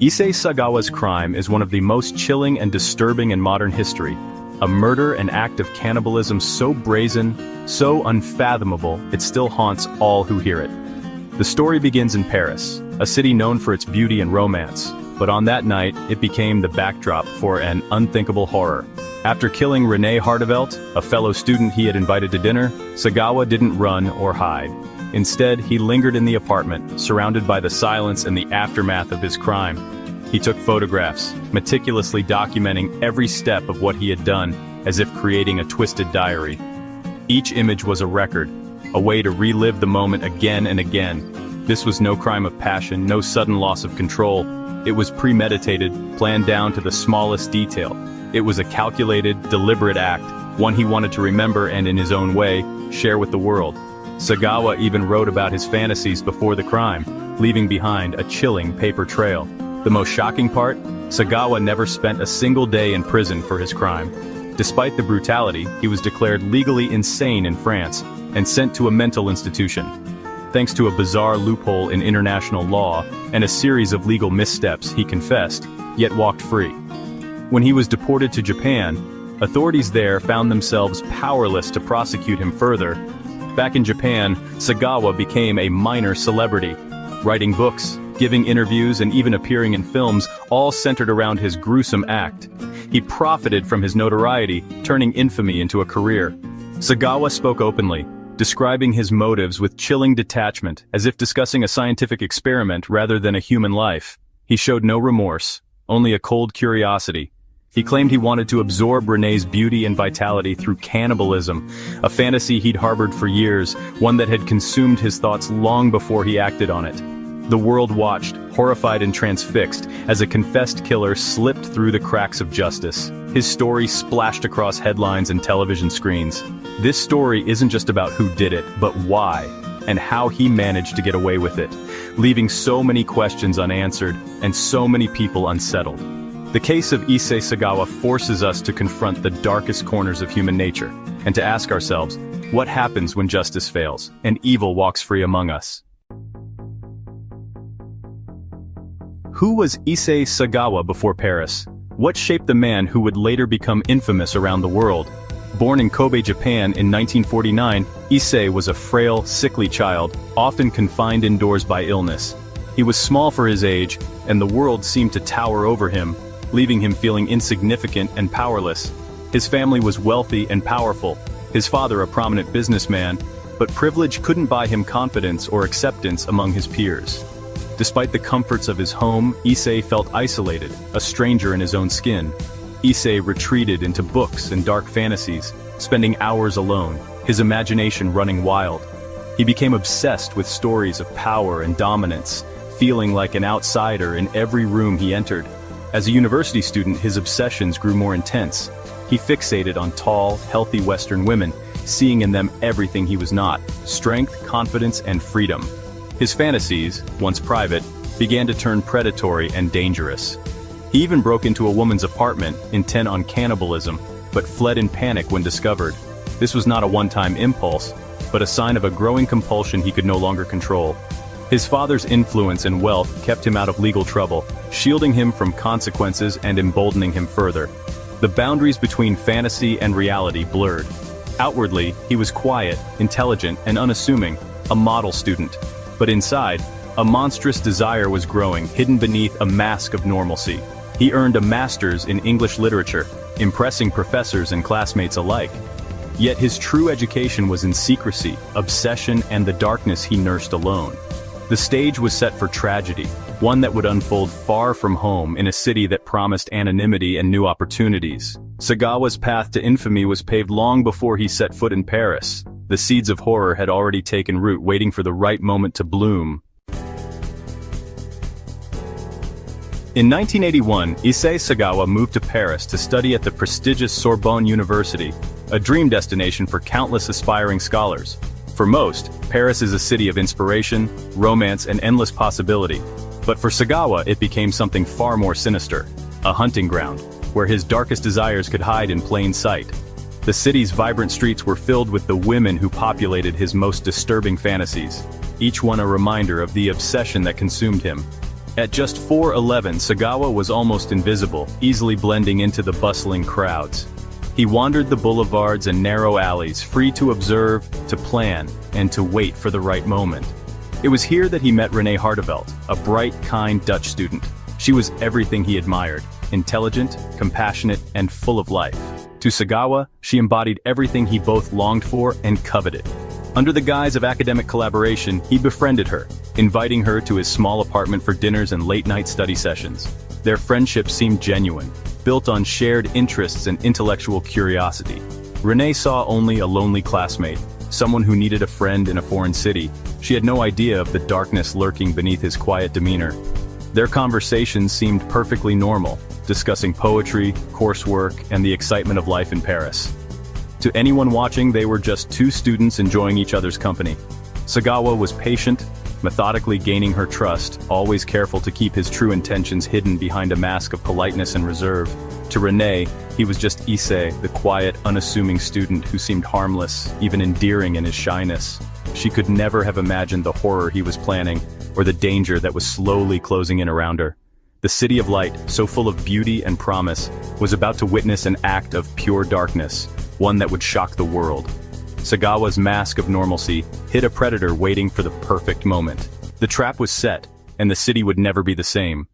Issei Sagawa's crime is one of the most chilling and disturbing in modern history. A murder and act of cannibalism so brazen, so unfathomable, it still haunts all who hear it. The story begins in Paris, a city known for its beauty and romance, but on that night, it became the backdrop for an unthinkable horror. After killing René Hartevelt, a fellow student he had invited to dinner, Sagawa didn't run or hide. Instead, he lingered in the apartment, surrounded by the silence and the aftermath of his crime. He took photographs, meticulously documenting every step of what he had done, as if creating a twisted diary. Each image was a record, a way to relive the moment again and again. This was no crime of passion, no sudden loss of control. It was premeditated, planned down to the smallest detail. It was a calculated, deliberate act, one he wanted to remember and in his own way, share with the world. Sagawa even wrote about his fantasies before the crime, leaving behind a chilling paper trail. The most shocking part? Sagawa never spent a single day in prison for his crime. Despite the brutality, he was declared legally insane in France and sent to a mental institution. Thanks to a bizarre loophole in international law and a series of legal missteps, he confessed, yet walked free. When he was deported to Japan, authorities there found themselves powerless to prosecute him further. Back in Japan, Sagawa became a minor celebrity, writing books, giving interviews, and even appearing in films, all centered around his gruesome act. He profited from his notoriety, turning infamy into a career. Sagawa spoke openly, describing his motives with chilling detachment, as if discussing a scientific experiment rather than a human life. He showed no remorse, only a cold curiosity. He claimed he wanted to absorb René's beauty and vitality through cannibalism, a fantasy he'd harbored for years, one that had consumed his thoughts long before he acted on it. The world watched, horrified and transfixed, as a confessed killer slipped through the cracks of justice. His story splashed across headlines and television screens. This story isn't just about who did it, but why, and how he managed to get away with it, leaving so many questions unanswered and so many people unsettled. The case of Issei Sagawa forces us to confront the darkest corners of human nature, and to ask ourselves, what happens when justice fails, and evil walks free among us? Who was Issei Sagawa before Paris? What shaped the man who would later become infamous around the world? Born in Kobe, Japan in 1949, Issei was a frail, sickly child, often confined indoors by illness. He was small for his age, and the world seemed to tower over him, leaving him feeling insignificant and powerless. His family was wealthy and powerful, his father a prominent businessman, but privilege couldn't buy him confidence or acceptance among his peers. Despite the comforts of his home, Issei felt isolated, a stranger in his own skin. Issei retreated into books and dark fantasies, spending hours alone, his imagination running wild. He became obsessed with stories of power and dominance, feeling like an outsider in every room he entered. As a university student, his obsessions grew more intense. He fixated on tall, healthy Western women, seeing in them everything he was not: strength, confidence, and freedom. His fantasies, once private, began to turn predatory and dangerous. He even broke into a woman's apartment, intent on cannibalism, but fled in panic when discovered. This was not a one-time impulse, but a sign of a growing compulsion he could no longer control. His father's influence and wealth kept him out of legal trouble, shielding him from consequences and emboldening him further. The boundaries between fantasy and reality blurred. Outwardly, he was quiet, intelligent, and unassuming, a model student. But inside, a monstrous desire was growing, hidden beneath a mask of normalcy. He earned a master's in English literature, impressing professors and classmates alike. Yet his true education was in secrecy, obsession, and the darkness he nursed alone. The stage was set for tragedy, one that would unfold far from home in a city that promised anonymity and new opportunities. Sagawa's path to infamy was paved long before he set foot in Paris. The seeds of horror had already taken root, waiting for the right moment to bloom. In 1981, Issei Sagawa moved to Paris to study at the prestigious Sorbonne University, a dream destination for countless aspiring scholars. For most, Paris is a city of inspiration, romance, and endless possibility. But for Sagawa, it became something far more sinister, a hunting ground, where his darkest desires could hide in plain sight. The city's vibrant streets were filled with the women who populated his most disturbing fantasies, each one a reminder of the obsession that consumed him. At just 4'11", Sagawa was almost invisible, easily blending into the bustling crowds. He wandered the boulevards and narrow alleys, free to observe, to plan, and to wait for the right moment. It was here that he met Renee Hartevelt, a bright, kind Dutch student. She was everything he admired: intelligent, compassionate, and full of life. To Sagawa, she embodied everything he both longed for and coveted. Under the guise of academic collaboration, he befriended her, inviting her to his small apartment for dinners and late-night study sessions. Their friendship seemed genuine, built on shared interests and intellectual curiosity. Renee saw only a lonely classmate, someone who needed a friend in a foreign city. She had no idea of the darkness lurking beneath his quiet demeanor. Their conversations seemed perfectly normal, discussing poetry, coursework, and the excitement of life in Paris. To anyone watching, they were just two students enjoying each other's company. Sagawa was patient, methodically gaining her trust, always careful to keep his true intentions hidden behind a mask of politeness and reserve. To Renee, he was just Issei, the quiet, unassuming student who seemed harmless, even endearing in his shyness. She could never have imagined the horror he was planning, or the danger that was slowly closing in around her. The city of light, so full of beauty and promise, was about to witness an act of pure darkness, one that would shock the world. Sagawa's mask of normalcy hid a predator waiting for the perfect moment. The trap was set, and the city would never be the same.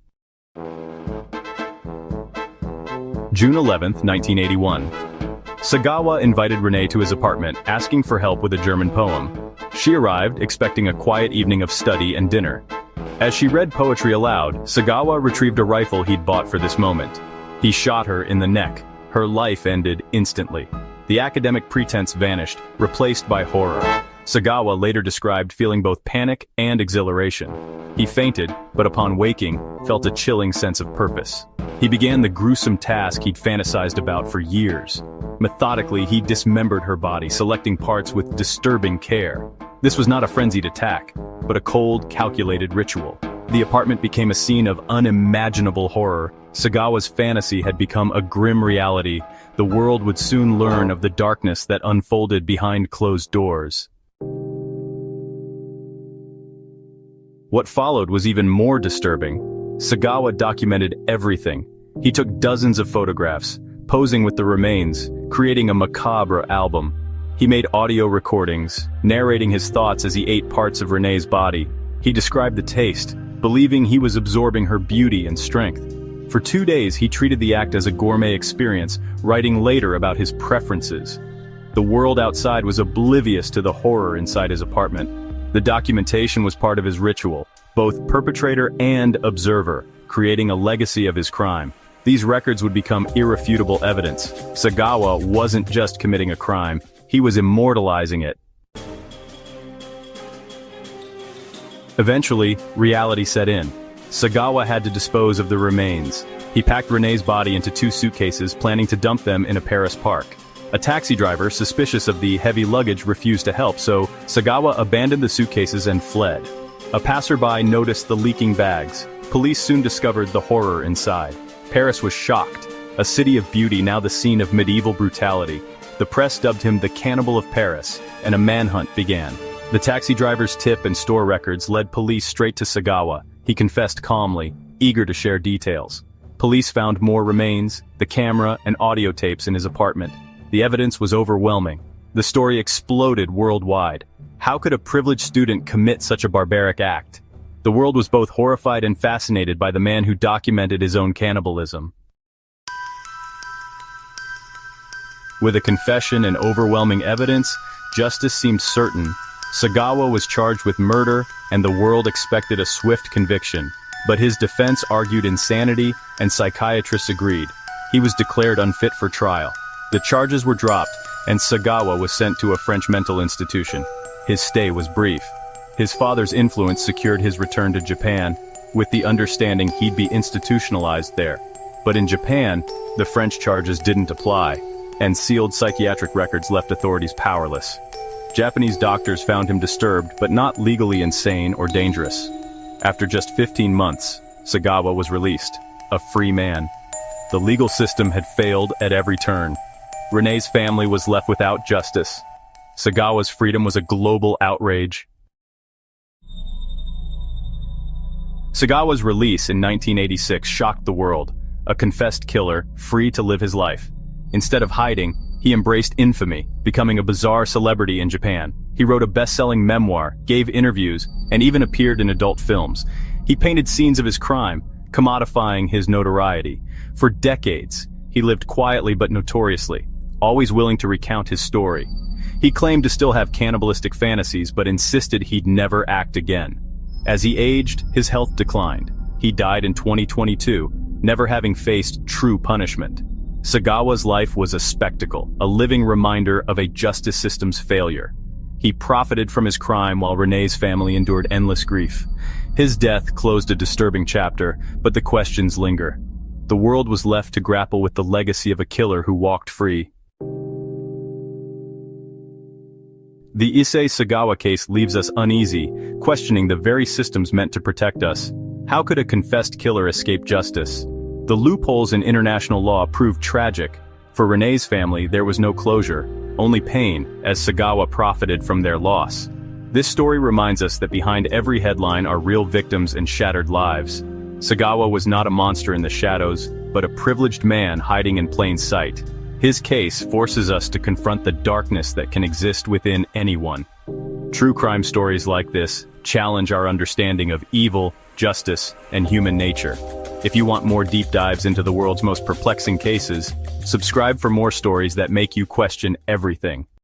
June 11, 1981. Sagawa invited Renee to his apartment, asking for help with a German poem. She arrived, expecting a quiet evening of study and dinner. As she read poetry aloud, Sagawa retrieved a rifle he'd bought for this moment. He shot her in the neck. Her life ended instantly. The academic pretense vanished, replaced by horror. Sagawa later described feeling both panic and exhilaration. He fainted, but upon waking, felt a chilling sense of purpose. He began the gruesome task he'd fantasized about for years. Methodically, he dismembered her body, selecting parts with disturbing care. This was not a frenzied attack, but a cold, calculated ritual. The apartment became a scene of unimaginable horror. Sagawa's fantasy had become a grim reality. The world would soon learn of the darkness that unfolded behind closed doors. What followed was even more disturbing. Sagawa documented everything. He took dozens of photographs, posing with the remains, creating a macabre album. He made audio recordings, narrating his thoughts as he ate parts of Renee's body. He described the taste, believing he was absorbing her beauty and strength. For 2 days, he treated the act as a gourmet experience, writing later about his preferences. The world outside was oblivious to the horror inside his apartment. The documentation was part of his ritual, both perpetrator and observer, creating a legacy of his crime. These records would become irrefutable evidence. Sagawa wasn't just committing a crime, he was immortalizing it. Eventually, reality set in. Sagawa had to dispose of the remains. He packed Renee's body into 2 suitcases, planning to dump them in a Paris park. A taxi driver, suspicious of the heavy luggage, refused to help, so Sagawa abandoned the suitcases and fled. A passerby noticed the leaking bags. Police soon discovered the horror inside. Paris was shocked. A city of beauty, now the scene of medieval brutality. The press dubbed him the Cannibal of Paris, and a manhunt began. The taxi driver's tip and store records led police straight to Sagawa. He confessed calmly, eager to share details. Police found more remains, the camera, and audio tapes in his apartment. The evidence was overwhelming. The story exploded worldwide. How could a privileged student commit such a barbaric act? The world was both horrified and fascinated by the man who documented his own cannibalism. With a confession and overwhelming evidence, justice seemed certain. Sagawa was charged with murder, and the world expected a swift conviction. But his defense argued insanity, and psychiatrists agreed. He was declared unfit for trial. The charges were dropped, and Sagawa was sent to a French mental institution. His stay was brief. His father's influence secured his return to Japan, with the understanding he'd be institutionalized there. But in Japan, the French charges didn't apply, and sealed psychiatric records left authorities powerless. Japanese doctors found him disturbed, but not legally insane or dangerous. After just 15 months, Sagawa was released, a free man. The legal system had failed at every turn. Renee's family was left without justice. Sagawa's freedom was a global outrage. Sagawa's release in 1986 shocked the world. A confessed killer, free to live his life. Instead of hiding, he embraced infamy, becoming a bizarre celebrity in Japan. He wrote a best-selling memoir, gave interviews, and even appeared in adult films. He painted scenes of his crime, commodifying his notoriety. For decades, he lived quietly but notoriously, always willing to recount his story. He claimed to still have cannibalistic fantasies but insisted he'd never act again. As he aged, his health declined. He died in 2022, never having faced true punishment. Sagawa's life was a spectacle, a living reminder of a justice system's failure. He profited from his crime while Renee's family endured endless grief. His death closed a disturbing chapter, but the questions linger. The world was left to grapple with the legacy of a killer who walked free. The Issei Sagawa case leaves us uneasy, questioning the very systems meant to protect us. How could a confessed killer escape justice? The loopholes in international law proved tragic. For Renee's family, there was no closure, only pain, as Sagawa profited from their loss. This story reminds us that behind every headline are real victims and shattered lives. Sagawa was not a monster in the shadows, but a privileged man hiding in plain sight. His case forces us to confront the darkness that can exist within anyone. True crime stories like this challenge our understanding of evil, justice, and human nature. If you want more deep dives into the world's most perplexing cases, subscribe for more stories that make you question everything.